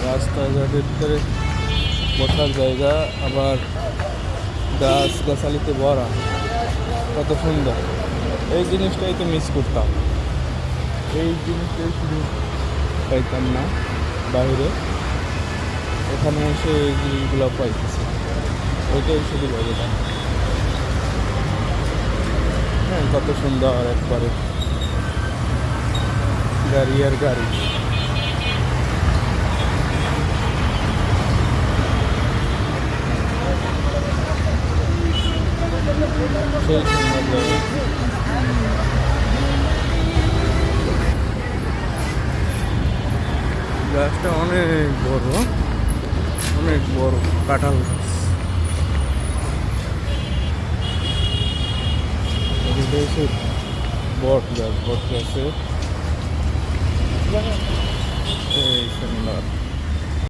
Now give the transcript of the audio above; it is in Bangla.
রাস্তাঘাটের ভিতরে বসার জায়গা, আবার গাছ গাছালিতে ভরা, কত সুন্দর। এই জিনিসটাই তো মিস করতাম, এই জিনিসটাই শুধু পাইতাম না বাইরে, এখানে এসে এই জিনিসগুলো পাইতেছি, ওইটাই শুধু ভাবতাম। হ্যাঁ, কত সুন্দর একবারে গাড়ি আর গাড়ি। সেই সুন্দর জায়গা। গাছটা অনেক বড়, অনেক বড় কাঁঠাল গাছ। এটা হচ্ছে বট গাছ, বট গাছে এই সুন্দর।